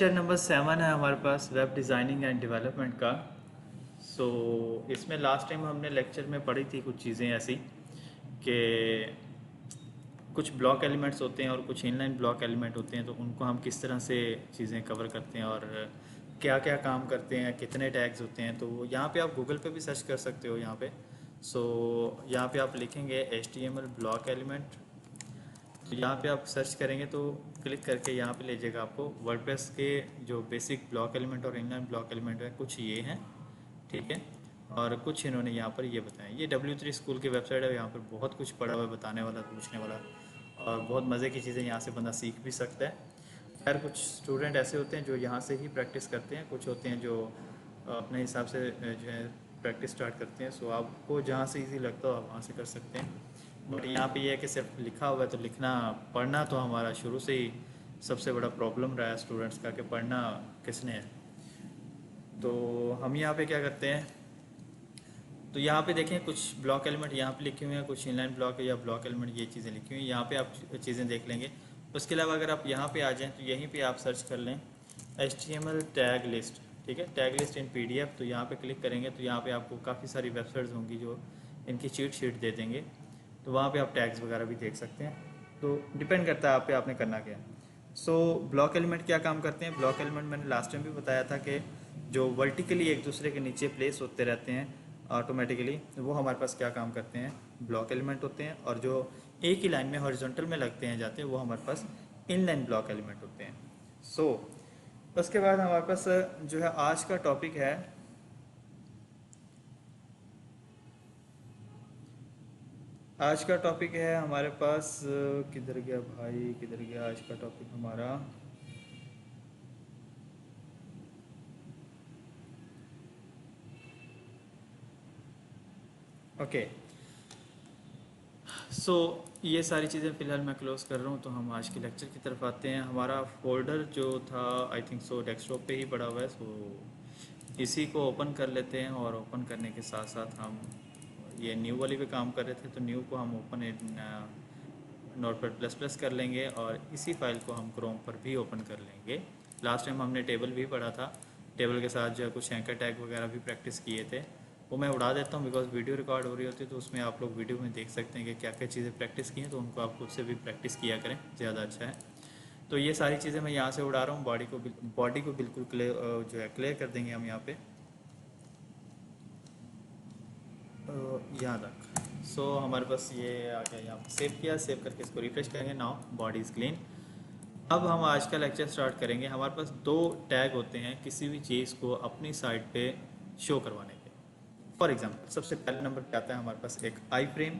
Lecture number 7 है हमारे पास web designing and development का। सो इसमें लास्ट टाइम हमने लेक्चर में पढ़ी थी कुछ चीज़ें ऐसी कि कुछ ब्लॉक एलिमेंट्स होते हैं और कुछ इनलाइन ब्लॉक एलिमेंट होते हैं, तो उनको हम किस तरह से चीज़ें कवर करते हैं और क्या क्या काम करते हैं, कितने टैग्स होते हैं। तो यहाँ पे आप गूगल पे भी सर्च कर सकते हो यहाँ पे। सो यहाँ पे आप लिखेंगे HTML ब्लॉक एलिमेंट। तो यहाँ पे आप सर्च करेंगे तो क्लिक करके यहाँ पे ले जाएगा आपको वर्डप्रेस के जो बेसिक ब्लॉक एलिमेंट और इनलाइन ब्लॉक एलिमेंट है, कुछ ये हैं, ठीक है। और कुछ इन्होंने यहाँ पर ये बताया। ये W3 स्कूल की वेबसाइट है, यहाँ पर बहुत कुछ पढ़ा हुआ है, बताने वाला, पूछने वाला, और बहुत मज़े की चीज़ें यहाँ से बंदा सीख भी सकता है। खैर कुछ स्टूडेंट ऐसे होते हैं जो यहाँ से ही प्रैक्टिस करते हैं, कुछ होते हैं जो अपने हिसाब से जो है प्रैक्टिस स्टार्ट करते हैं। सो आपको जहाँ से इजी लगता हो आप वहाँ से कर सकते हैं। बट यहाँ पे ये है कि सिर्फ लिखा हुआ है, तो लिखना पढ़ना तो हमारा शुरू से ही सबसे बड़ा प्रॉब्लम रहा है स्टूडेंट्स का कि पढ़ना किसने है। तो हम यहाँ पे क्या करते हैं, तो यहाँ पे देखें कुछ ब्लॉक एलिमेंट यहाँ पे लिखे हुए हैं, कुछ इनलाइन ब्लॉक या ब्लॉक एलिमेंट ये चीज़ें लिखी हुई हैं, यहाँ पे आप चीज़ें देख लेंगे। उसके अलावा अगर आप यहाँ पे आ जाएँ तो यहीं पे आप सर्च कर लें HTML टैग लिस्ट, ठीक है, टैग लिस्ट इन PDF। तो यहाँ पे क्लिक करेंगे तो यहाँ पे आपको काफ़ी सारी वेबसाइट्स होंगी जो इनकी चीट शीट दे देंगे, तो वहाँ पे आप टैग्स वगैरह भी देख सकते हैं। तो डिपेंड करता है आप पे आपने करना क्या है। सो ब्लॉक एलिमेंट क्या काम करते हैं। ब्लॉक एलिमेंट मैंने लास्ट टाइम भी बताया था कि जो वर्टिकली एक दूसरे के नीचे प्लेस होते रहते हैं ऑटोमेटिकली, वो हमारे पास क्या काम करते हैं, ब्लॉक एलिमेंट होते हैं। और जो एक ही लाइन में हॉरिजॉन्टल में लगते हैं जाते हैं, वो हमारे पास इनलाइन ब्लॉक एलिमेंट होते हैं। सो उसके बाद हमारे पास जो है आज का टॉपिक है हमारे पास किधर गया भाई, किधर गया आज का टॉपिक हमारा। ओके, सो ये सारी चीज़ें फ़िलहाल मैं क्लोज़ कर रहा हूँ। तो हम आज के लेक्चर की तरफ आते हैं। हमारा फोल्डर जो था आई थिंक सो डेस्कटॉप पे ही पड़ा हुआ है, सो इसी को ओपन कर लेते हैं। और ओपन करने के साथ साथ हम ये न्यू वाली पे काम कर रहे थे, तो न्यू को हम open in notepad plus plus कर लेंगे और इसी फाइल को हम क्रोम पर भी ओपन कर लेंगे। लास्ट टाइम हमने टेबल भी पढ़ा था, टेबल के साथ जो है कुछ एंकर टैग वगैरह भी प्रैक्टिस किए थे, वो मैं उड़ा देता हूँ बिकॉज वीडियो रिकॉर्ड हो रही होती है, तो उसमें आप लोग वीडियो में देख सकते हैं कि क्या क्या चीज़ें प्रैक्टिस की हैं, तो उनको आप खुद से भी प्रैक्टिस किया करें, ज़्यादा अच्छा है। तो ये सारी चीज़ें मैं यहाँ से उड़ा रहा हूँ। बॉडी को बिल्कुल क्लियर जो है क्लियर कर देंगे हम यहाँ पे यहाँ तक। सो हमारे पास ये आ गया, यहाँ सेव किया, सेव करके इसको रिफ्रेश करेंगे। Now body is clean. अब हम आज का लेक्चर स्टार्ट करेंगे। हमारे पास दो टैग होते हैं किसी भी चीज़ को अपनी साइट पे शो करवाने के। फॉर एग्जांपल सबसे पहले नंबर पे आता है हमारे पास एक आई फ्रेम,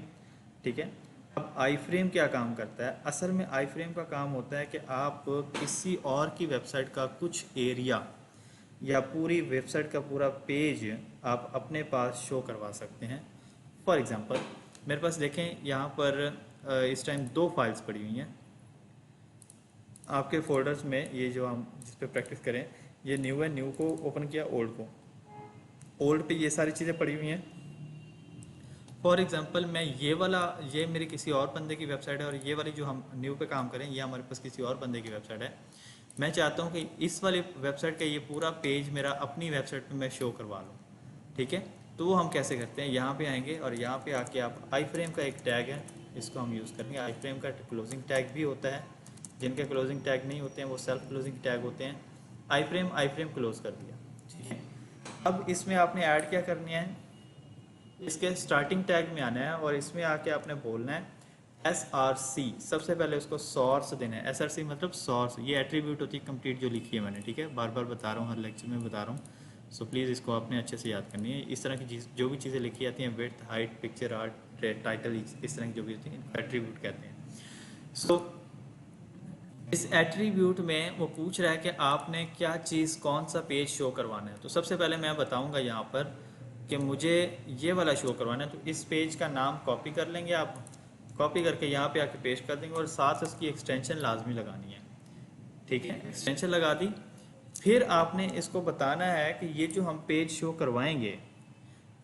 ठीक है। अब आई फ्रेम क्या काम करता है, असल में आई फ्रेम का काम होता है कि आप किसी और की वेबसाइट का कुछ एरिया या पूरी वेबसाइट का पूरा पेज आप अपने पास शो करवा सकते हैं। फॉर एग्ज़ाम्पल मेरे पास देखें यहाँ पर इस टाइम दो फाइल्स पड़ी हुई हैं आपके फोल्डर्स में। ये जो हम जिस पे प्रैक्टिस करें, ये न्यू है, न्यू को ओपन किया, ओल्ड को, ओल्ड पे ये सारी चीज़ें पड़ी हुई हैं। फॉर एग्जांपल मैं ये मेरे किसी और बंदे की वेबसाइट है, और ये वाली जो हम न्यू पे काम करें ये हमारे पास किसी और बंदे की वेबसाइट है। मैं चाहता हूँ कि इस वाली वेबसाइट का ये पूरा पेज मेरा अपनी वेबसाइट पे मैं शो करवा लूँ, ठीक है। तो वो हम कैसे करते हैं, यहाँ पे आएंगे और यहाँ पे आके आप आई फ्रेम का एक टैग है, इसको हम यूज़ करेंगे। आई फ्रेम का क्लोजिंग टैग भी होता है, जिनके क्लोजिंग टैग नहीं होते हैं वो सेल्फ क्लोजिंग टैग होते हैं। आई फ्रेम क्लोज कर दिया, ठीक है। अब इसमें आपने ऐड क्या करनी है, इसके स्टार्टिंग टैग में आना है और इसमें आके आपने बोलना है SRC। सबसे पहले उसको सोर्स देना है। SRC मतलब सोर्स, ये एट्रीब्यूट होती है कंप्लीट जो लिखी है मैंने, ठीक है। बार बार बता रहा हूँ, हर लेक्चर में बता रहा हूँ। सो प्लीज़ इसको आपने अच्छे से याद करनी है। इस तरह की चीज़ जो भी चीज़ें लिखी जाती हैं, width, height, picture art, title, इस तरह की जो भी होती हैं एट्रीब्यूट कहते हैं। सो इस एट्रीब्यूट में वो पूछ रहा है कि आपने क्या चीज़, कौन सा पेज शो करवाना है। तो सबसे पहले मैं बताऊंगा यहाँ पर कि मुझे ये वाला शो करवाना है, तो इस पेज का नाम कॉपी कर लेंगे आप, कॉपी करके यहाँ पे आके पेस्ट कर देंगे और साथ उसकी एक्सटेंशन लाजमी लगानी है, ठीक है। एक्सटेंशन लगा दी, फिर आपने इसको बताना है कि ये जो हम पेज शो करवाएंगे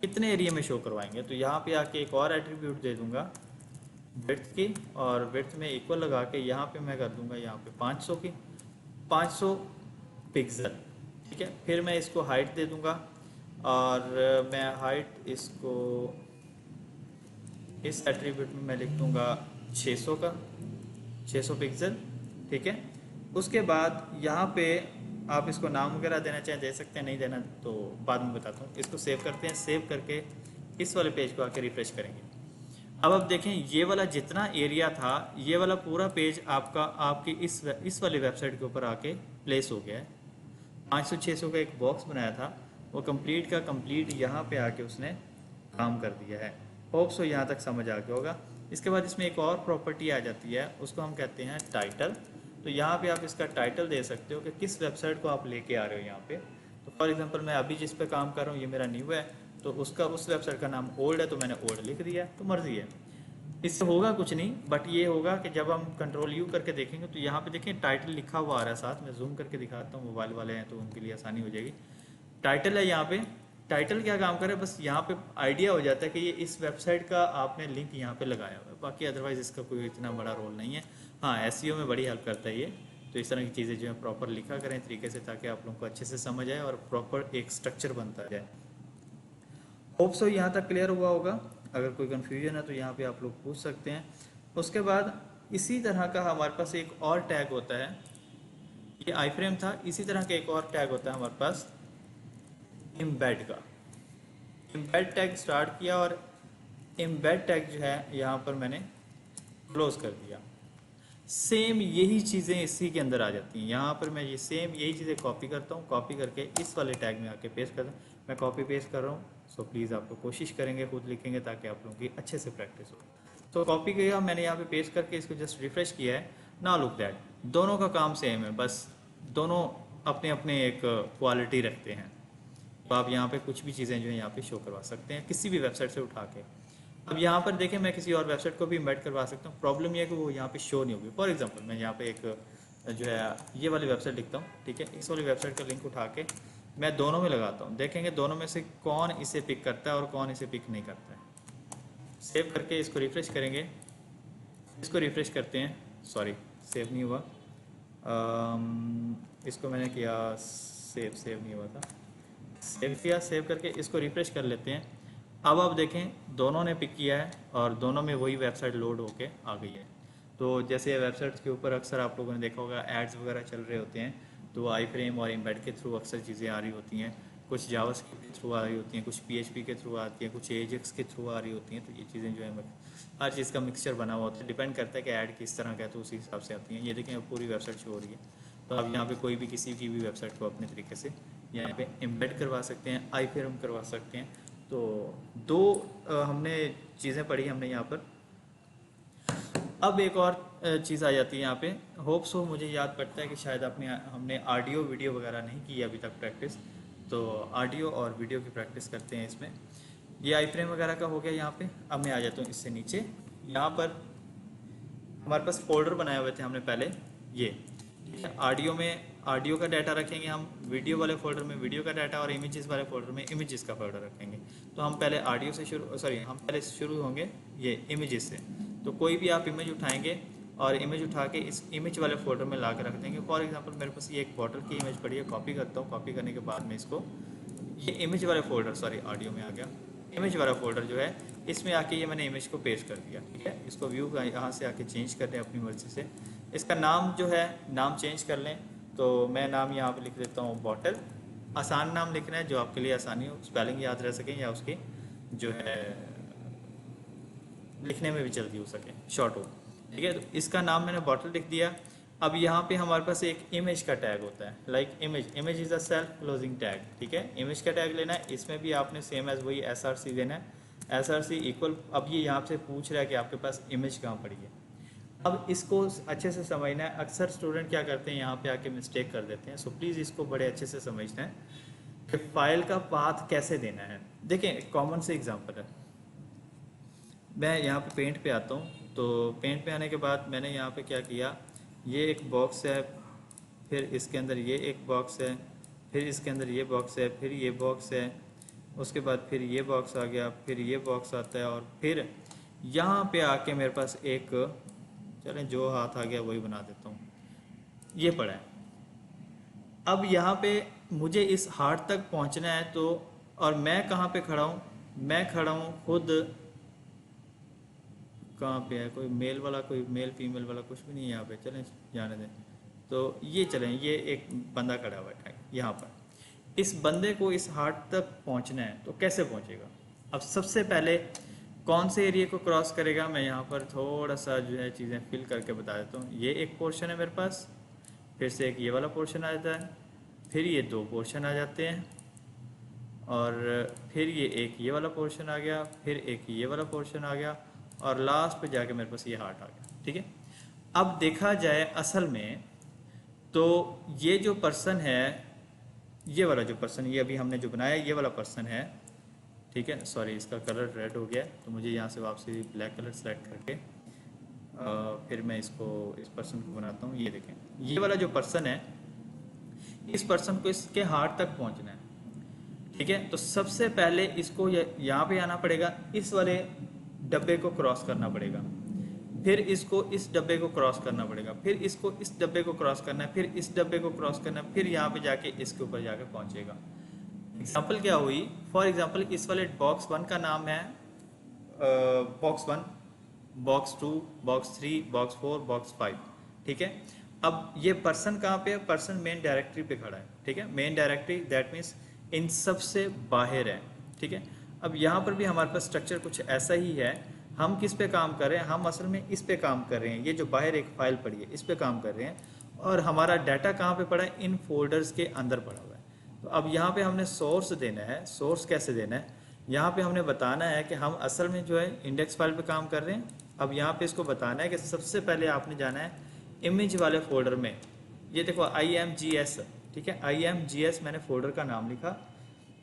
कितने एरिया में शो करवाएंगे। तो यहाँ पे आके एक और एट्रीब्यूट दे दूंगा विड्थ की, और विड्थ में इक्वल लगा के यहाँ पे मैं कर दूंगा यहाँ पे 500 की। 500 पिक्सल। ठीक है, फिर मैं इसको हाइट दे दूंगा और मैं हाइट इसको इस एट्रीब्यूट में मैं लिख दूंगा 600 का, 600 पिक्सल। ठीक है, उसके बाद यहाँ पे आप इसको नाम वगैरह देना चाहें दे सकते हैं, नहीं देना तो बाद में बताता हूँ। इसको सेव करते हैं, सेव करके इस वाले पेज को आके रिफ्रेश करेंगे। अब आप देखें ये वाला जितना एरिया था, ये वाला पूरा पेज आपका आपकी इस वाली वेबसाइट के ऊपर आके प्लेस हो गया है। 500-600 का एक बॉक्स बनाया था, वो कंप्लीट का कंप्लीट यहाँ पे आके उसने काम कर दिया है। होप सो यहाँ तक समझ आ गया होगा। इसके बाद इसमें एक और प्रॉपर्टी आ जाती है, उसको हम कहते हैं टाइटल। तो यहाँ पे आप इसका टाइटल दे सकते हो कि किस वेबसाइट को आप लेके आ रहे हो यहाँ पे। तो फॉर एग्जांपल मैं अभी जिस पे काम कर रहा हूँ ये मेरा न्यू है, तो उसका उस वेबसाइट का नाम ओल्ड है, तो मैंने ओल्ड लिख दिया, तो मर्जी है। इससे होगा कुछ नहीं, बट ये होगा कि जब हम कंट्रोल यू करके देखेंगे तो यहाँ पे देखें टाइटल लिखा हुआ आ रहा है साथ में। जूम करके दिखाता हूँ, मोबाइल वाले हैं तो उनके लिए आसानी हो जाएगी। टाइटल है यहाँ पे। टाइटल क्या काम करे, बस यहाँ पे आइडिया हो जाता है कि ये इस वेबसाइट का आपने लिंक यहाँ पे लगाया हुआ है। बाकी अदरवाइज इसका कोई इतना बड़ा रोल नहीं है। हाँ, एसईओ में बड़ी हेल्प करता है ये। तो इस तरह की चीज़ें जो है प्रॉपर लिखा करें तरीके से, ताकि आप लोगों को अच्छे से समझ आए और प्रॉपर एक स्ट्रक्चर बनता जाए। होप सो यहाँ तक क्लियर हुआ होगा। अगर कोई कन्फ्यूजन है तो यहाँ पे आप लोग पूछ सकते हैं। उसके बाद इसी तरह का हमारे पास एक और टैग होता है, ये आई फ्रेम था। इसी तरह का एक और टैग होता है हमारे पास एम्बेड का। एम्बेड टैग स्टार्ट किया और एम्बेड टैग जो है यहाँ पर मैंने क्लोज कर दिया। सेम यही चीज़ें इसी के अंदर आ जाती हैं। यहाँ पर मैं ये सेम यही चीज़ें कॉपी करता हूँ, कॉपी करके इस वाले टैग में आके पेस्ट करता हूँ। मैं कॉपी पेस्ट कर रहा हूँ, सो प्लीज़ आप लोग कोशिश करेंगे, खुद लिखेंगे ताकि आप लोगों की अच्छे से प्रैक्टिस हो। तो कॉपी किया मैंने, यहाँ पे पेस्ट करके इसको जस्ट रिफ्रेश किया है। ना लुक दैट, दोनों का काम सेम है, बस दोनों अपने अपने एक क्वालिटी रखते हैं। तो आप यहाँ पे कुछ भी चीज़ें जो है यहाँ पे शो करवा सकते हैं किसी भी वेबसाइट से उठा के। अब यहाँ पर देखें, मैं किसी और वेबसाइट को भी इम्बेड करवा सकता हूँ। प्रॉब्लम यह है कि वो यहाँ पे शो नहीं होगी। फॉर एग्जांपल मैं यहाँ पे एक जो है ये वाली वेबसाइट लिखता हूँ। ठीक है, इस वाली वेबसाइट का लिंक उठा के मैं दोनों में लगाता हूँ। देखेंगे दोनों में से कौन इसे पिक करता है और कौन इसे पिक नहीं करता है। सेव करके इसको रिफ्रेश करेंगे, इसको रिफ्रेश करते हैं। सॉरी, सेव नहीं हुआ। इसको मैंने किया सेव नहीं हुआ था। सेव किया, सेव करके इसको रिफ्रेश कर लेते हैं। अब आप देखें दोनों ने पिक किया है और दोनों में वही वेबसाइट लोड होके आ गई है। तो जैसे वेबसाइट्स के ऊपर अक्सर आप लोगों ने देखा होगा एड्स वगैरह चल रहे होते हैं, तो आई फ्रेम और एम्बेड के थ्रू अक्सर चीज़ें आ रही होती हैं। कुछ जावास्क्रिप्ट के थ्रू आ रही होती हैं, कुछ पीएचपी के थ्रू आती हैं, कुछ एजेक्स के थ्रू आ रही होती हैं। तो ये चीज़ें जो है हर चीज़ का मिक्सचर बना हुआ होता है, डिपेंड करता है कि ऐड किस तरह का है, तो उसी हिसाब से आती हैं। ये देखें पूरी वेबसाइट शो हो रही है। तो आप यहाँ पे कोई भी किसी की भी वेबसाइट को अपने तरीके से यहाँ पे एम्बेड करवा सकते हैं, आई फ्रेम करवा सकते हैं। तो दो हमने चीज़ें पढ़ी हमने यहाँ पर। अब एक और चीज़ आ जाती है यहाँ पे। होप सो मुझे याद पड़ता है कि शायद हमने ऑडियो वीडियो वगैरह नहीं की अभी तक प्रैक्टिस, तो ऑडियो और वीडियो की प्रैक्टिस करते हैं इसमें। ये आई फ्रेम वगैरह का हो गया यहाँ पे। अब मैं आ जाता हूँ इससे नीचे। यहाँ पर हमारे पास फोल्डर बनाए हुए थे हमने पहले, ये ठीक है। ऑडियो में ऑडियो का डाटा रखेंगे हम, वीडियो वाले फोल्डर में वीडियो का डाटा, और इमेजेस वाले फोल्डर में इमेजेस का फोल्डर रखेंगे। तो हम पहले ऑडियो से हम पहले शुरू होंगे ये इमेजेस से। तो कोई भी आप इमेज उठाएंगे और इमेज उठा के इस इमेज वाले फोल्डर में ला कर रख देंगे। फॉर एग्जांपल मेरे पास ये एक बॉटल की इमेज पड़ी है, कॉपी करता हूँ। कॉपी करने के बाद में इसको ये इमेज वाले फोल्डर, ऑडियो में आ गया, इमेज वाला फोल्डर जो है इसमें आके ये मैंने इमेज को पेस्ट कर दिया। ठीक है, इसको व्यू का यहाँ से आके चेंज कर लें अपनी मर्जी से। इसका नाम जो है नाम चेंज कर लें। तो मैं नाम यहाँ पे लिख देता हूँ बॉटल। आसान नाम लिखना है जो आपके लिए आसानी हो, स्पेलिंग याद रह सकें या उसकी जो है लिखने में भी जल्दी हो सके, शॉर्ट हो। ठीक है, तो इसका नाम मैंने बॉटल लिख दिया। अब यहाँ पे हमारे पास एक इमेज का टैग होता है, like image is a self closing tag. ठीक है, इमेज का टैग लेना है। इसमें भी आपने सेम एज वही SRC देना है, SRC इक्वल। अब ये यहाँ से पूछ रहा है कि आपके पास इमेज कहाँ पड़ी है। अब इसको अच्छे से समझना है। अक्सर स्टूडेंट क्या करते हैं, यहाँ पे आके मिस्टेक कर देते हैं। सो प्लीज़ इसको बड़े अच्छे से समझना है कि फाइल का पाथ कैसे देना है। देखें कॉमन से एग्जांपल है, मैं यहाँ पे पेंट पे आता हूँ। तो पेंट पे आने के बाद मैंने यहाँ पे क्या किया, ये एक बॉक्स है, फिर इसके अंदर ये एक बॉक्स है, फिर इसके अंदर ये बॉक्स है, फिर ये बॉक्स है, उसके बाद फिर ये बॉक्स आ गया, फिर ये बॉक्स आता है, और फिर यहाँ पे आके मेरे पास एक, चलें जो हाथ आ गया वही बना देता हूँ, ये पड़ा है। अब यहाँ पे मुझे इस हार्ट तक पहुँचना है, तो और मैं कहाँ पे खड़ा हूँ, मैं खड़ा हूँ खुद कहाँ पे है, कोई मेल वाला, कोई मेल फीमेल वाला कुछ भी नहीं है यहाँ पे, चलें जाने दें। तो ये चलें, ये एक बंदा खड़ा हुआ है यहाँ पर, इस बंदे को इस हार्ट तक पहुँचना है, तो कैसे पहुँचेगा। अब सबसे पहले कौन से एरिया को क्रॉस करेगा, मैं यहाँ पर थोड़ा सा जो है चीज़ें फिल करके बता देता हूँ। ये एक पोर्शन है मेरे पास, फिर से एक ये वाला पोर्शन आ जाता है, फिर ये दो पोर्शन आ जाते हैं, और फिर ये एक ये वाला पोर्शन आ गया, फिर एक ये वाला पोर्शन आ गया, और लास्ट पे जाके मेरे पास ये हार्ट आ गया। ठीक है, अब देखा जाए असल में तो ये जो पर्सन है, ये वाला जो पर्सन, ये अभी हमने जो बनाया ये वाला पर्सन है, ठीक है, सॉरी इसका कलर रेड हो गया, तो मुझे यहाँ से वापसी ब्लैक कलर सेलेक्ट करके फिर मैं इसको इस पर्सन को बनाता हूँ। ये देखें, ये वाला जो पर्सन है, इस पर्सन को इसके हार्ट तक पहुँचना है। ठीक है, तो सबसे पहले इसको यहाँ पे आना पड़ेगा, इस वाले डब्बे को क्रॉस करना पड़ेगा, फिर इसको इस डब्बे को क्रॉस करना पड़ेगा, फिर इसको इस डब्बे को क्रॉस करना है, फिर इस डब्बे को क्रॉस करना है, फिर यहाँ पे जाके इसके ऊपर जाके पहुँचेगा। एग्जाम्पल क्या हुई, फॉर एग्जाम्पल इस वाले बॉक्स 1 का नाम है box 1, box 2, box 3, box 4, box 5। ठीक है, अब ये पर्सन कहाँ पे है, पर्सन मेन डायरेक्टरी पे खड़ा है। ठीक है, main directory that means in सबसे बाहर है। ठीक है, अब यहाँ पर भी हमारे पास स्ट्रक्चर कुछ ऐसा ही है। हम किस पे काम कर रहे हैं, हम असल में इस पे काम कर रहे हैं, ये जो बाहर एक फाइल पड़ी है इस पे काम कर रहे हैं, और हमारा डाटा कहाँ पे पड़ा है, इन फोल्डर्स के अंदर पड़ा हुआ है। तो अब यहाँ पे हमने सोर्स देना है। सोर्स कैसे देना है, यहाँ पे हमने बताना है कि हम असल में जो है इंडेक्स फाइल पे काम कर रहे हैं। अब यहाँ पे इसको बताना है कि सबसे पहले आपने जाना है इमेज वाले फोल्डर में, ये देखो IMGS। ठीक है, IMGS मैंने फोल्डर का नाम लिखा।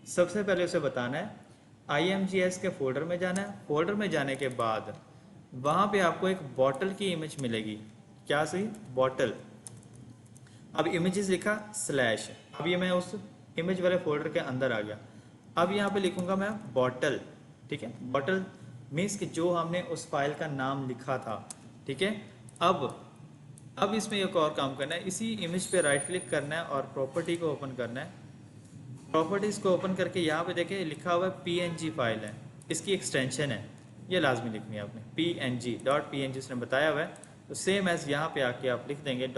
सबसे पहले उसे बताना है IMGS के फोल्डर में जाना है। फोल्डर में जाने के बाद वहाँ पे आपको एक बॉटल की इमेज मिलेगी। क्या सही, बॉटल। अब इमेजेस लिखा स्लैश, अब ये मैं उस इमेज वाले फोल्डर के अंदर आ गया। अब यहाँ पे लिखूंगा मैं बॉटल। ठीक है, बॉटल मीन्स कि जो हमने उस फाइल का नाम लिखा था। ठीक है, अब इसमें एक और काम करना है, इसी इमेज पे राइट क्लिक करना है और प्रॉपर्टी को ओपन करना है। प्रॉपर्टीज को ओपन करके यहाँ पे देखें लिखा हुआ है PNG फाइल है, इसकी एक्सटेंशन है, ये लाजमी लिखनी है आपने, PNG उसने बताया हुआ है। तो सेम एज यहाँ पे आके आप लिख देंगे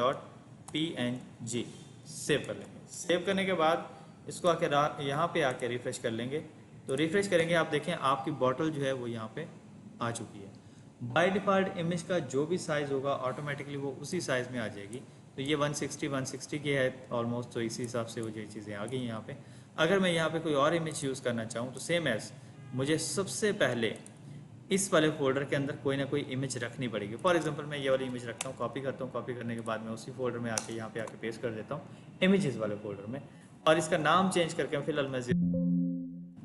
.png, सेव कर लेंगे। सेव करने के बाद इसको आके यहाँ पे आके रिफ्रेश कर लेंगे। तो रिफ्रेश करेंगे, आप देखें आपकी बॉटल जो है वो यहाँ पे आ चुकी है। बाय डिफ़ॉल्ट इमेज का जो भी साइज़ होगा ऑटोमेटिकली वो उसी साइज़ में आ जाएगी। तो ये 160 की है ऑलमोस्ट, तो इसी हिसाब से वो जो चीज़ें आ गई यहाँ पे। अगर मैं यहाँ पे कोई और इमेज यूज़ करना चाहूँ तो सेम एज मुझे सबसे पहले इस वाले फोल्डर के अंदर कोई ना कोई इमेज रखनी पड़ेगी। फॉर एग्जांपल मैं ये वाली इमेज रखता हूँ, कॉपी करता हूँ, कॉपी करने के बाद मैं उसी फोल्डर में आके यहाँ पे आके पेस्ट कर देता हूँ इमेजेस वाले फोल्डर में, और इसका नाम चेंज करके फिलहाल मैं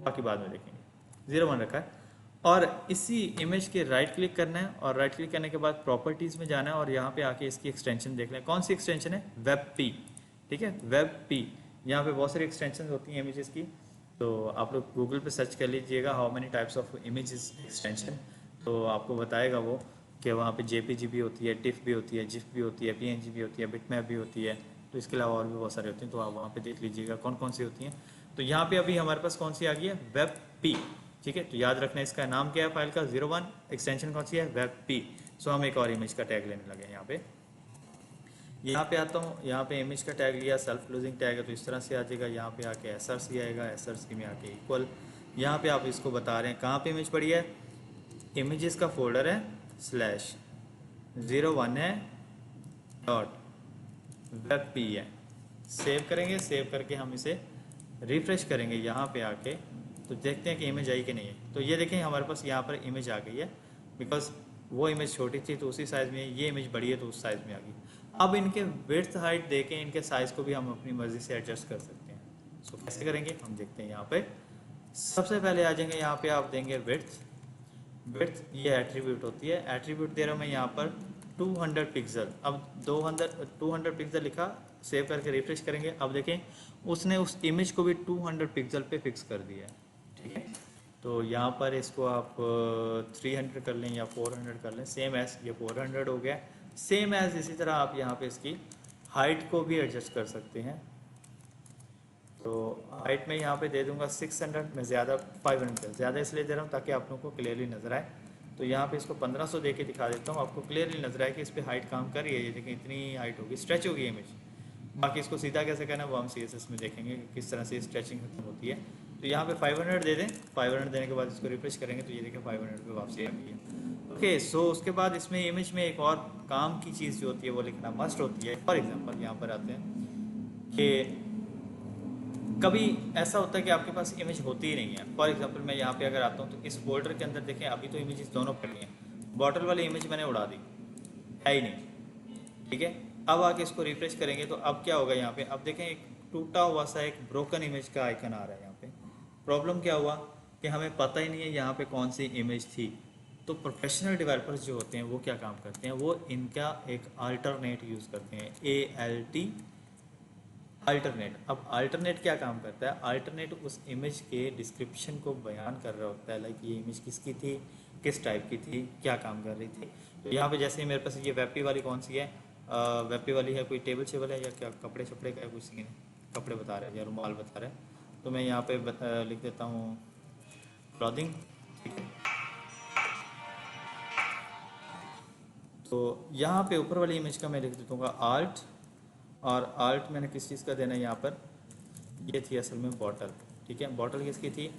बाकी बाद में देखेंगे 01 रखा है। और इसी इमेज के राइट क्लिक करना है, और राइट क्लिक करने के बाद प्रॉपर्टीज़ में जाना है, और यहाँ पे आके इसकी एक्सटेंशन देख लें। कौन सी एक्सटेंशन है, WebP। ठीक है, WebP। यहाँ पे बहुत सारी एक्सटेंशन होती हैं इमेजेस की, तो आप लोग गूगल पे सर्च कर लीजिएगा how many types of images extension, तो आपको बताएगा वो कि वहाँ पे JPG भी होती है, TIFF भी होती है, GIF भी होती है, PNG भी होती है, बिटमैप भी होती है। तो इसके अलावा और भी बहुत सारे होते हैं, तो आप वहाँ पे देख लीजिएगा कौन कौन सी होती हैं। तो यहाँ पे अभी हमारे पास कौन सी आ गई है, WebP। ठीक है, तो याद रखना इसका नाम क्या है फाइल का, 01, एक्सटेंशन कौन सी है, WebP। सो हम एक और इमेज का टैग लेने लगे यहाँ पे आता हूँ, यहाँ पे इमेज का टैग लिया, सेल्फ क्लोजिंग टैग है तो इस तरह से आ जाएगा। यहाँ पे आके SRC आएगा, SRC में आके इक्वल, यहाँ पे आप इसको बता रहे हैं कहाँ पे इमेज पड़ी है, इमेजेस का फोल्डर है /01 है .webp है। सेव करेंगे, सेव करके हम इसे रिफ्रेश करेंगे यहाँ पे आके, तो देखते हैं कि इमेज आई कि नहीं है। तो ये देखें हमारे पास यहाँ पर इमेज आ गई है, बिकॉज वो इमेज छोटी थी तो उसी साइज़ में, ये इमेज बड़ी है तो उस साइज़ में आ गई। अब इनके विड्थ हाइट देखें, इनके साइज़ को भी हम अपनी मर्ज़ी से एडजस्ट कर सकते हैं। सो कैसे करेंगे हम देखते हैं। यहाँ पे सबसे पहले आ जाएंगे, यहाँ पे आप देंगे विड्थ ये एट्रीब्यूट होती है, एट्रीब्यूट दे रहा हूँ मैं यहाँ पर 200 पिक्सल। अब 200 पिक्सल लिखा, सेव करके रिफ्रेश करेंगे। अब देखें उसने उस इमेज को भी 200 पिक्सल पे फिक्स कर दिया है। ठीक है, तो यहाँ पर इसको आप 300 कर लें या 400 कर लें, सेम एज ये 400 हो गया। सेम एज इसी तरह आप यहाँ पे इसकी हाइट को भी एडजस्ट कर सकते हैं। तो हाइट में यहाँ पे दे दूंगा 600, मैं ज़्यादा 500 ज़्यादा इसलिए दे रहा हूँ ताकि आप लोगों को क्लियरली नज़र आए। तो यहाँ पे इसको 1500 दे के दिखा देता हूँ, आपको क्लियरली नज़र आए कि इस पर हाइट काम कर रही है। ये देखिए इतनी हाइट होगी, स्ट्रेच होगी इमेज। बाकी इसको सीधा कैसे करना है वो हम CSS में देखेंगे कि किस तरह से स्ट्रेचिंग खत्म होती है। तो यहाँ पे 500 दे दें, 500 देने के बाद इसको रिफ्रेश करेंगे तो ये देखिए 500 पे वापसी आ गई है। ओके, सो उसके बाद इसमें इमेज में एक और काम की चीज़ जो होती है वो लिखना मस्ट होती है। फॉर एग्जांपल यहाँ पर आते हैं कि कभी ऐसा होता है कि आपके पास इमेज होती ही नहीं है। फॉर एग्जांपल मैं यहाँ पे अगर आता हूँ तो इस फोल्डर के अंदर देखें अभी तो इमेजेस दोनों पड़ी हैं, बॉटल वाली इमेज मैंने उड़ा दी, है ही नहीं। ठीक है, अब आके इसको रिफ्रेश करेंगे तो अब क्या होगा यहाँ पे, अब देखें एक टूटा हुआ सा एक ब्रोकन इमेज का आइकन आ रहा है यहाँ पे। प्रॉब्लम क्या हुआ कि हमें पता ही नहीं है यहाँ पे कौन सी इमेज थी। तो प्रोफेशनल डेवलपर्स जो होते हैं वो क्या काम करते हैं, वो इनका एक अल्टरनेट यूज़ करते हैं, ALT अल्टरनेट। अब अल्टरनेट क्या काम करता है, अल्टरनेट उस इमेज के डिस्क्रिप्शन को बयान कर रहा होता है, लाइक ये इमेज किसकी थी, किस टाइप की थी, क्या काम कर रही थी। तो यहाँ पे जैसे मेरे पास ये वेपी वाली कौन सी है, वेपी वाली है, कोई टेबल शेबल है या क्या कपड़े शपड़े का है, कुछ सीन है, कपड़े बता रहे हैं या रुमाल बता रहे हैं। तो मैं यहाँ पे लिख देता हूँ क्लॉथिंग। ठीक है, तो यहाँ पे ऊपर वाली इमेज का मैं लिख देता हूँ आल्ट, और आल्ट मैंने किस चीज़ का देना है यहाँ पर, ये थी असल में बॉटल। ठीक है, बॉटल किसकी थी,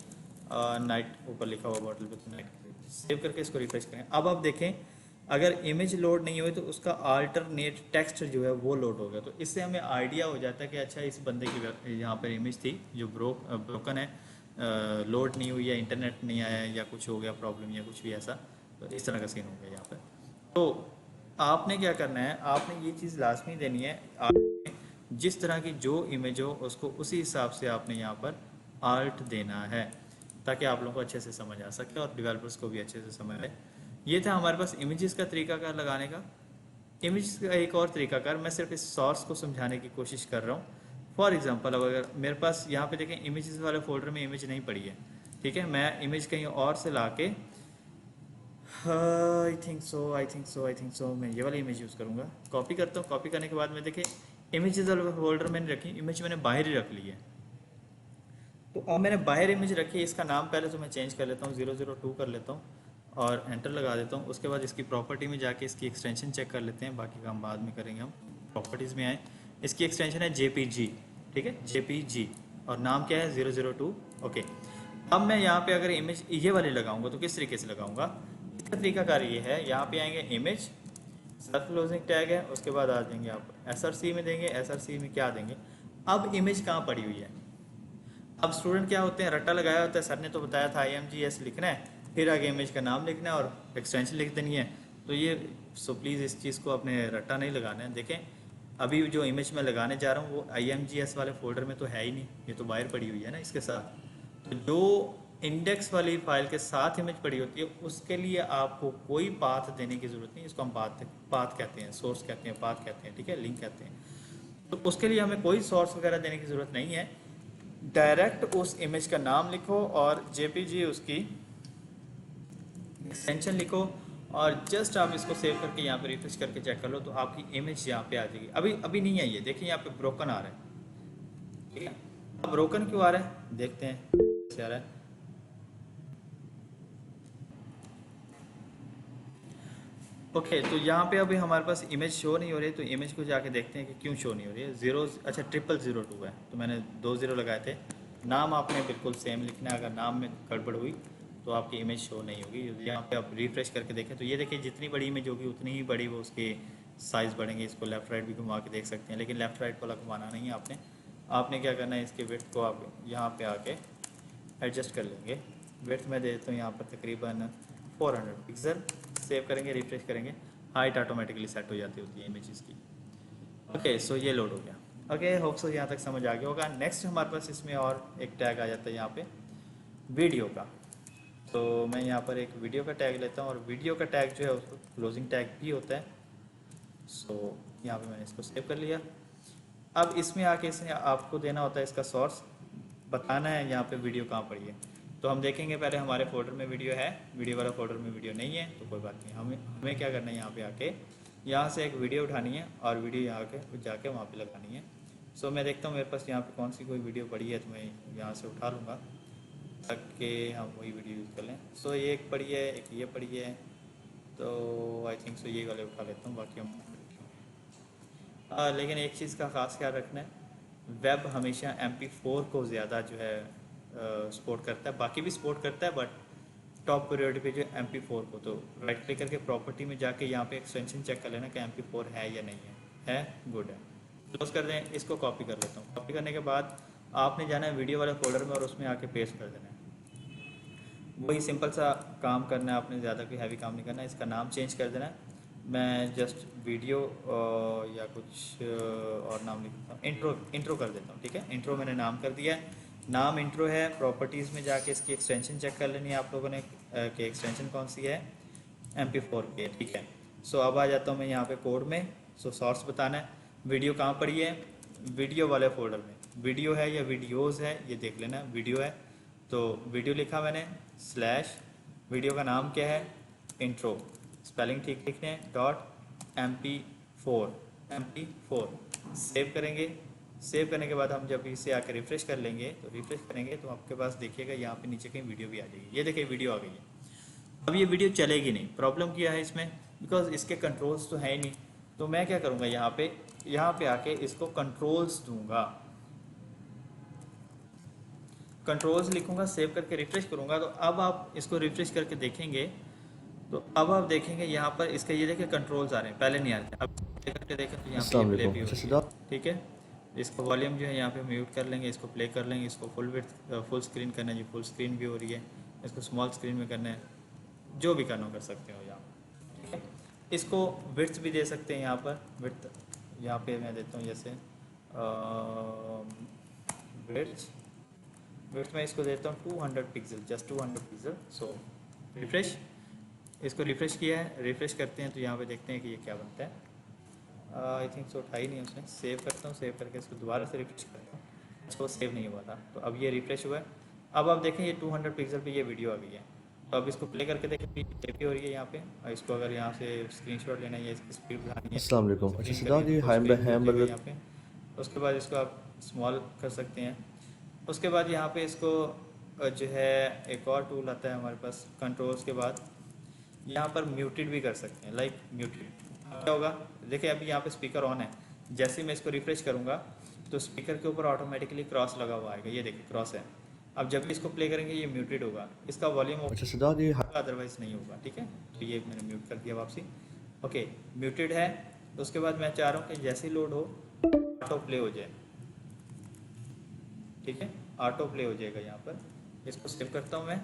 नाइट, ऊपर लिखा हुआ बॉटल पे तो नाइट। सेव करके इसको रिफ्रेश करें। अब आप देखें अगर इमेज लोड नहीं हुई तो उसका अल्टरनेट टेक्स्ट जो है वो लोड हो गया। तो इससे हमें आइडिया हो जाता है कि अच्छा इस बंदे की यहाँ पर इमेज थी जो ब्रोकन है, लोड नहीं हुई है, इंटरनेट नहीं आया या कुछ हो गया प्रॉब्लम या कुछ भी ऐसा। तो इस तरह का सीन हो गया यहाँ पर। तो आपने क्या करना है, आपने ये चीज़ लाजमी देनी है, आपने जिस तरह की जो इमेज हो उसको उसी हिसाब से आपने यहाँ पर आर्ट देना है ताकि आप लोगों को अच्छे से समझ आ सके और डेवलपर्स को भी अच्छे से समझ आए। ये था हमारे पास इमेजेस का तरीकाकार लगाने का। इमेज का एक और तरीकाकार, मैं सिर्फ इस सोर्स को समझाने की कोशिश कर रहा हूँ। फॉर एग्जांपल अगर मेरे पास यहाँ पे देखें इमेजेस वाले फोल्डर में इमेज नहीं पड़ी है, ठीक है, मैं इमेज कहीं और से ला के आई थिंक सो मैं ये वाली इमेज यूज़ करूँगा। कॉपी करता हूँ, कॉपी करने के बाद में देखें इमेजेस वाले फोल्डर मैंने रखी, इमेज मैंने बाहर ही रख ली है। तो अब मैंने बाहर इमेज रखी है, इसका नाम पहले तो मैं चेंज कर लेता हूँ, 002 कर लेता हूँ और एंटर लगा देता हूँ। उसके बाद इसकी प्रॉपर्टी में जाके इसकी एक्सटेंशन चेक कर लेते हैं, बाकी काम बाद में करेंगे हम। प्रॉपर्टीज़ में आए, इसकी एक्सटेंशन है JPG। ठीक है, JPG, और नाम क्या है 002। ओके, अब मैं यहाँ पे अगर इमेज ये वाली लगाऊंगा तो किस तरीके से लगाऊंगा, इसका तरीकाकार ये है, यहाँ पे आएंगे इमेज, सेल्फ क्लोजिंग टैग है, उसके बाद आ जाएंगे आप SRC में देंगे, SRC में क्या देंगे, अब इमेज कहाँ पड़ी हुई है। अब स्टूडेंट क्या होते हैं, रट्टा लगाया होता है, सर ने तो बताया था IMGS लिखना है, फिर आगे इमेज का नाम लिखना है और एक्सटेंशन लिख देनी है। तो ये सो प्लीज़ इस चीज़ को अपने रट्टा नहीं लगाना है। देखें अभी जो इमेज मैं लगाने जा रहा हूँ वो IMGS वाले फोल्डर में तो है ही नहीं, ये तो बाहर पड़ी हुई है ना इसके साथ। तो जो इंडेक्स वाली फाइल के साथ इमेज पड़ी होती है उसके लिए आपको कोई पाथ देने की ज़रूरत नहीं, इसको हम पाथ कहते हैं, सोर्स कहते हैं, पाथ कहते हैं, ठीक है, लिंक कहते हैं। तो उसके लिए हमें कोई सोर्स वगैरह देने की ज़रूरत नहीं है, डायरेक्ट उस इमेज का नाम लिखो और JPG उसकी एक्सटेंशन लिखो और जस्ट आप इसको सेव करके यहाँ पे रिफ्रेश करके चेक कर लो तो आपकी इमेज यहाँ पे आ जाएगी। अभी अभी नहीं आई है, देखिए यहाँ पे ब्रोकन आ रहा है। ठीक है, अब ब्रोकन क्यों आ रहा है देखते हैं कैसे आ रहा है। ओके, तो यहाँ पे अभी हमारे पास इमेज शो नहीं हो रही है, तो इमेज को जाके देखते हैं कि क्यों शो नहीं हो रही है। 0 अच्छा 0002 है, तो मैंने 2 0 लगाए थे। नाम आपने बिल्कुल सेम लिखना है, अगर नाम में गड़बड़ हुई तो आपकी इमेज शो नहीं होगी। यहाँ पे आप रिफ्रेश करके देखें तो ये देखिए जितनी बड़ी इमेज होगी उतनी ही बड़ी वो उसके साइज़ बढ़ेंगे। इसको लेफ़्ट राइट भी घुमा के देख सकते हैं, लेकिन लेफ़्ट राइट वाला घुमाना नहीं है आपने। आपने क्या करना है, इसके विड्थ को आप यहाँ पे आके एडजस्ट कर लेंगे। विड्थ मैं दे देता हूँ यहाँ पर तकरीबन 400 पिक्सल। सेव करेंगे, रिफ्रेश करेंगे, हाइट ऑटोमेटिकली सेट हो जाती होती है इमेजेस की। ओके, सो ये लोड हो गया। ओके, होप सो यहाँ तक समझ आ गया होगा। नेक्स्ट हमारे पास इसमें और एक टैग आ जाता है यहाँ पे वीडियो का। तो मैं यहाँ पर एक वीडियो का टैग लेता हूँ और वीडियो का टैग जो है उसको क्लोजिंग टैग भी होता है। सो यहाँ पे मैंने इसको सेव कर लिया। अब इसमें आके इसने आपको देना होता है इसका सोर्स, बताना है यहाँ पे वीडियो कहाँ पड़ी है। तो हम देखेंगे पहले हमारे फोल्डर में वीडियो है, वीडियो वाला फोल्डर में वीडियो नहीं है तो कोई बात नहीं, हमें क्या करना है, यहाँ पे आके यहाँ से एक वीडियो उठानी है और वीडियो यहाँ के जाके वहाँ पे लगानी है। सो मैं देखता हूँ मेरे पास यहाँ पे कौन सी कोई वीडियो पड़ी है, तो मैं यहाँ से उठा लूँगा ताकि हम वही वीडियो यूज़ कर लें। सो ये एक पड़ी है, एक ये पड़ी है, तो आई थिंक सो ये वाले उठा लेता हूँ, बाकी हम लेकिन एक चीज़ का ख़ास ख्याल रखना है, वेब हमेशा MP4 को ज़्यादा जो है सपोर्ट करता है, बाकी भी सपोर्ट करता है बट टॉप प्रायोरिटी पे जो MP4 को। तो राइट क्लिक करके प्रॉपर्टी में जाके यहाँ पे एक्सटेंशन चेक कर लेना कि MP4 है या नहीं है गुड है। क्लोज कर दें, इसको कॉपी कर लेता हूँ। कॉपी करने के बाद आपने जाना है वीडियो वाले फोल्डर में और उसमें आके पेस्ट कर देना है। वही सिंपल सा काम करना है आपने, ज़्यादा कोई हैवी काम नहीं करना है। इसका नाम चेंज कर देना है, मैं जस्ट वीडियो या कुछ और नाम लिखता हूँ, इंट्रो कर देता हूँ। ठीक है, इंट्रो मैंने नाम कर दिया है, नाम इंट्रो है। प्रॉपर्टीज़ में जाके इसकी एक्सटेंशन चेक कर लेनी है आप लोगों ने कि एक्सटेंशन कौन सी है, MP4 की है। ठीक है, सो अब आ जाता हूँ मैं यहाँ पे कोड में। सो सोर्स बताना है, वीडियो कहाँ पड़ी है, वीडियो वाले फोल्डर में। वीडियो है या वीडियोज़ है ये देख लेना, वीडियो है तो वीडियो लिखा मैंने, स्लैश वीडियो का नाम क्या है, इंट्रो, स्पेलिंग ठीक लिखने हैं, .mp4 सेव करेंगे। सेव करने के बाद हम जब इसे आकर रिफ्रेश कर लेंगे, तो रिफ्रेश करेंगे तो आपके पास देखिएगा यहाँ पे नीचे कहीं वीडियो भी आ जाएगी। ये देखिए वीडियो आ गई है। अब ये वीडियो चलेगी नहीं, प्रॉब्लम क्या है इसमें, बिकॉज इसके कंट्रोल्स तो है ही नहीं। तो मैं क्या करूँगा, यहाँ पे आके इसको कंट्रोल्स दूंगा, कंट्रोल्स लिखूंगा, सेव करके रिफ्रेश करूंगा। तो अब आप इसको रिफ्रेश करके देखेंगे, तो अब आप देखेंगे यहाँ पर इसके ये देखिए कंट्रोल्स आ रहे हैं, पहले नहीं आ रहे थे। अब करके देखें तो यहाँ पे अस्सलाम ये प्ले वालेकुम। भी हो रही है। ठीक है, इसको वॉल्यूम जो है यहाँ पे म्यूट कर लेंगे, इसको प्ले कर लेंगे, इसको फुल स्क्रीन करना है जी, फुल स्क्रीन भी हो रही है, इसको स्मॉल स्क्रीन में करना है, जो भी करना कर सकते हो यहाँ। ठीक है, इसको विड्थ भी दे सकते हैं यहाँ पर, विड्थ यहाँ पे मैं देता हूँ जैसे विड्थ में इसको देता हूँ 200 पिक्सल, जस्ट 200 पिक्सल। सो रिफ्रेश, इसको रिफ्रेश किया है, रिफ्रेश करते हैं तो यहाँ पे देखते हैं कि ये क्या बनता है। आई थिंक सो उठाई नहीं उसने। सेव करता हूँ, सेव करके इसको दोबारा से रिफ्रेश करता हूँ, इसको सेव नहीं हुआ था तो अब ये रिफ्रेश हुआ है। अब आप देखें ये 200 पिक्सल पे ये वीडियो आ गई है। तो अब इसको प्ले करके देखें, प्ले भी हो रही है यहाँ पे। और इसको अगर यहाँ से स्क्रीनशॉट लेना है या इसकी स्पीड बढ़ानी है, अस्सलाम वालेकुम। अच्छा स्क्रीन सदा करिए जी तो हाय स्क्रीन भी हो हैम जाएगा यहाँ पे। उसके बाद इसको आप स्मॉल कर सकते हैं। उसके बाद यहाँ पे इसको जो है एक और टूल आता है हमारे पास कंट्रोल्स के बाद, यहाँ पर म्यूटेड भी कर सकते हैं, लाइक म्यूटेड। क्या होगा, देखिए अभी यहाँ पे स्पीकर ऑन है, जैसे ही मैं इसको रिफ्रेश करूँगा तो स्पीकर के ऊपर ऑटोमेटिकली क्रॉस लगा हुआ आएगा, ये देखिए क्रॉस है। अब जब भी इसको प्ले करेंगे ये म्यूटेड होगा, इसका वॉल्यूम अच्छा सदा जी अदरवाइज नहीं होगा। ठीक है, तो ये मैंने म्यूट कर दिया वापसी। ओके, म्यूटेड है। तो उसके बाद मैं चाह रहा हूँ कि जैसे ही लोड हो ऑटो प्ले हो जाए। ठीक है, ऑटो प्ले हो जाएगा यहाँ पर। इसको सेव करता हूँ मैं,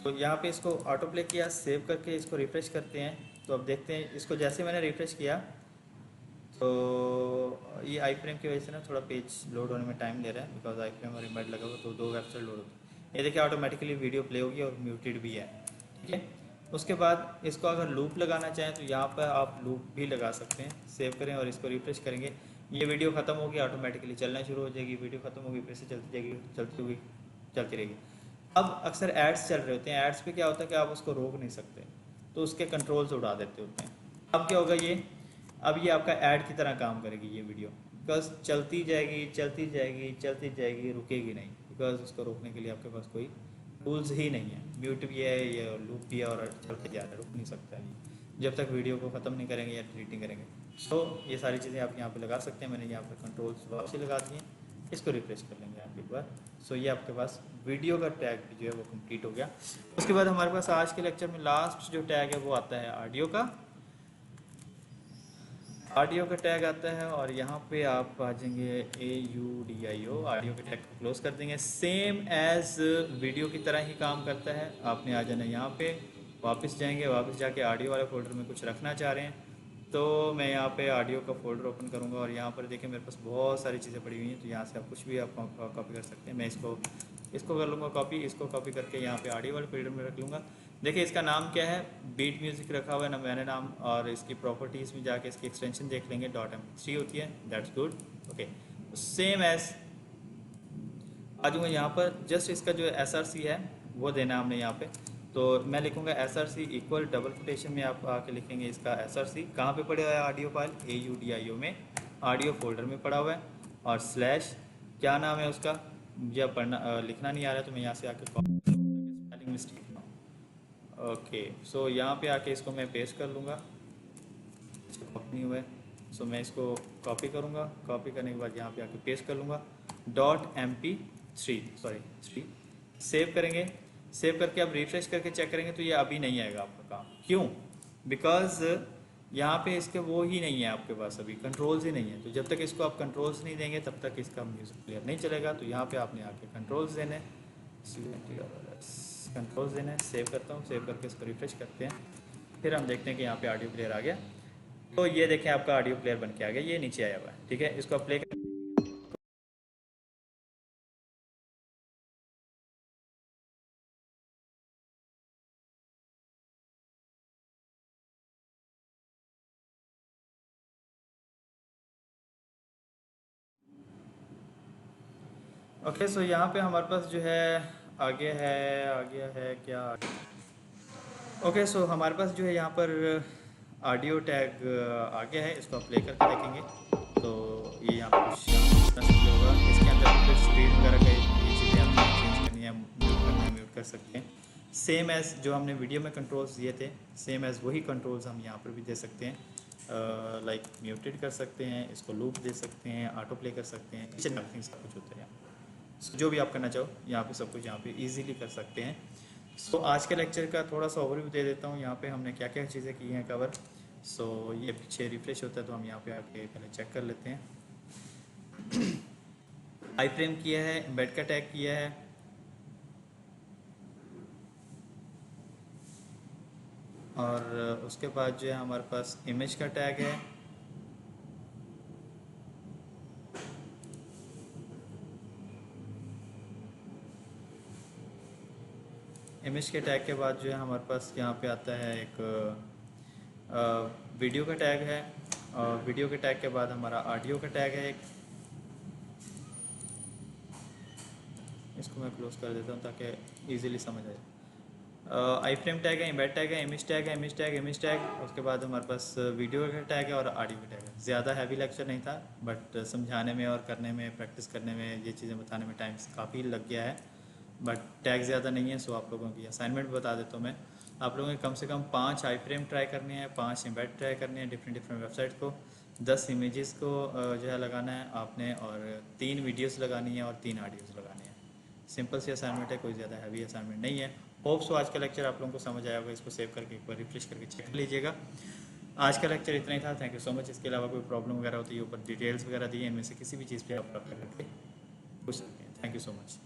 तो यहाँ पे इसको ऑटो प्ले किया, सेव करके इसको रिफ्रेश करते हैं। तो अब देखते हैं इसको, जैसे मैंने रिफ्रेश किया तो ये आई फ्रेम की वजह से ना थोड़ा पेज लोड होने में टाइम ले रहा है, बिकॉज आई फ्रेम और इमेज लगा हुआ तो 2 वेबसाइट लोड होती है। ये देखिए ऑटोमेटिकली वीडियो प्ले होगी और म्यूटेड भी है। ठीक है, उसके बाद इसको अगर लूप लगाना चाहें तो यहाँ पर आप लूप भी लगा सकते हैं। सेव करें और इसको रिफ्रेश करेंगे, ये वीडियो ख़त्म होगी ऑटोमेटिकली चलना शुरू हो जाएगी, वीडियो ख़त्म होगी फिर से चलती जाएगी, चलती रहेगी। अब अक्सर एड्स चल रहे होते हैं, एड्स पे क्या होता है कि आप उसको रोक नहीं सकते, तो उसके कंट्रोल्स उड़ा देते होते हैं। अब क्या होगा ये, अब ये आपका ऐड की तरह काम करेगी ये वीडियो, बिकॉज चलती जाएगी चलती जाएगी चलती जाएगी, रुकेगी नहीं, बिकॉज उसको रोकने के लिए आपके पास कोई टूल्स ही नहीं है। म्यूट भी है, ये लूप भी है और चलते जा रहा है, रुक नहीं सकता है जब तक वीडियो को ख़त्म नहीं करेंगे या डिलीट नहीं करेंगे। सो ये सारी चीज़ें आप यहाँ पे लगा सकते हैं। मैंने यहाँ पर कंट्रोल्स वापसी लगा दिए, इसको रिफ्रेश कर लेंगे आप एक बार। सो ये आपके पास वीडियो का टैग जो है वो कंप्लीट हो गया। उसके बाद हमारे पास आज के लेक्चर में लास्ट जो टैग है वो आता है ऑडियो का। ऑडियो का टैग आता है और यहाँ पे आप आ जाएंगे AUDIO, ऑडियो के टैग को क्लोज कर देंगे। सेम एज वीडियो की तरह ही काम करता है। आपने आ जाना यहाँ पे, वापस जाएंगे, वापस जाके ऑडियो वाले फोल्डर में कुछ रखना चाह रहे हैं तो मैं यहाँ पे ऑडियो का फोल्डर ओपन करूँगा और यहाँ पर देखिए मेरे पास बहुत सारी चीज़ें पड़ी हुई हैं, तो यहाँ से आप कुछ भी आप कॉपी कर सकते हैं। मैं इसको कर लूँगा कॉपी, इसको कॉपी करके यहाँ पे ऑडियो वाले फोल्डर में रख लूँगा। देखिए इसका नाम क्या है, बीट म्यूजिक रखा हुआ है ना मैंने नाम, और इसकी प्रॉपर्टीज़ में जाके इसकी एक्सटेंशन देख लेंगे, .mp3 होती है, that's good. Okay, same as आ जाऊँगा यहाँ पर, जस्ट इसका जो SRC है वो देना हमने यहाँ पे। तो मैं लिखूँगा SRC इक्वल डबल कोटेशन में आप आके लिखेंगे इसका SRC। कहाँ पे पड़े हुआ है ऑडियो फाइल, AUDIO में, ऑडियो फोल्डर में पड़ा हुआ है, और स्लैश क्या नाम है उसका, मुझे अब लिखना नहीं आ रहा है, तो मैं यहाँ से आके स्पेलिंग मिस्टेक। ओके, सो यहाँ पे आके इसको मैं पेस्ट कर लूँगा, कॉपी नहीं हुआ है, सो मैं इसको कॉपी करूँगा, कॉपी करने के बाद यहाँ पे आके पेस्ट कर लूँगा, .mp3 सेव करेंगे। सेव करके आप रिफ्रेश करके चेक करेंगे तो ये अभी नहीं आएगा आपका काम। क्यों? बिकॉज यहाँ पे इसके वो ही नहीं है आपके पास, अभी कंट्रोल्स ही नहीं है। तो जब तक इसको आप कंट्रोल्स नहीं देंगे तब तक इसका म्यूज़िक प्लेयर नहीं चलेगा। तो यहाँ पे आपने आके कंट्रोल्स देने, कंट्रोल्स देने। सेव करता हूँ, सेव करके इसको रिफ्रेश करते हैं, फिर हम देखते हैं कि यहाँ पे ऑडियो प्लेयर आ गया। तो ये देखें आपका ऑडियो प्लेयर बन के आ गया, ये नीचे आया हुआ है। ठीक है, इसको आप प्ले कर। ओके, सो यहाँ पे हमारे पास जो है आगे है क्या। ओके, सो हमारे पास जो है यहाँ पर ऑडियो टैग आ गया है। इसको आप प्ले करके देखेंगे तो ये यहाँ पर कुछ होगा। इसके अंदर फिर स्पीड वगैरह का ये चीज़ें आपको चेंज करनी है, म्यूट करना है, म्यूट कर सकते हैं। सेम एज़ जो हमने वीडियो में कंट्रोल्स दिए थे, सेम एज़ वही कंट्रोल्स हम यहाँ पर भी दे सकते हैं। लाइक म्यूटेड कर सकते हैं, इसको लूप दे सकते हैं, ऑटो प्ले कर सकते हैं, किचन में सब कुछ होता है। So, जो भी आप करना चाहो यहाँ पे सब कुछ यहाँ पे इजीली कर सकते हैं। सो आज के लेक्चर का थोड़ा सा ओवरव्यू दे देता हूँ। यहाँ पे हमने क्या क्या चीज़ें की हैं कवर। सो ये पीछे रिफ्रेश होता है तो हम यहाँ पे आके पहले चेक कर लेते हैं। आई फ्रेम किया है, एम्बेड का टैग किया है, और उसके बाद जो है हमारे पास इमेज का टैग है, इमेज के टैग के बाद जो है हमारे पास यहाँ पे आता है एक वीडियो का टैग है, और वीडियो के टैग के बाद हमारा ऑडियो का टैग है एक। इसको मैं क्लोज कर देता हूँ ताकि इजीली समझ आ जाए। आई फ्रेम टैग है, एम्बेड टैग है, इमेज टैग है, इमेज टैग, उसके बाद हमारे पास वीडियो का टैग है और ऑडियो का टैग है। ज़्यादा हैवी लेक्चर नहीं था, बट समझाने में और करने में, प्रैक्टिस करने में, ये चीज़ें बताने में टाइम काफ़ी लग गया है। बट टैग ज़्यादा नहीं है, सो आप लोगों की असाइनमेंट बता देता हूँ मैं। आप लोगों के कम से कम 5 आई फ्रेम ट्राई करने हैं, 5 एम्बेड ट्राई करने हैं डिफरेंट वेबसाइट को, 10 इमेजेस को जो है लगाना है आपने, और 3 वीडियोस लगानी है और 3 ऑडियोज़ लगानी है। सिंपल सी असाइनमेंट है, कोई ज़्यादा हैवी असाइनमेंट नहीं है। होप सो आज का लेक्चर आप लोगों को समझ आया होगा। इसको सेव करके एक बार रिफ्रेश करके चेक कर लीजिएगा। आज का लेक्चर इतना ही था। Thank you so much. इसके अलावा कोई प्रॉब्लम वगैरह होती है, ऊपर डिटेल्स वगैरह दी है, इनमें से किसी भी चीज़ पे आप करके पूछ सकते हैं। Thank you so much.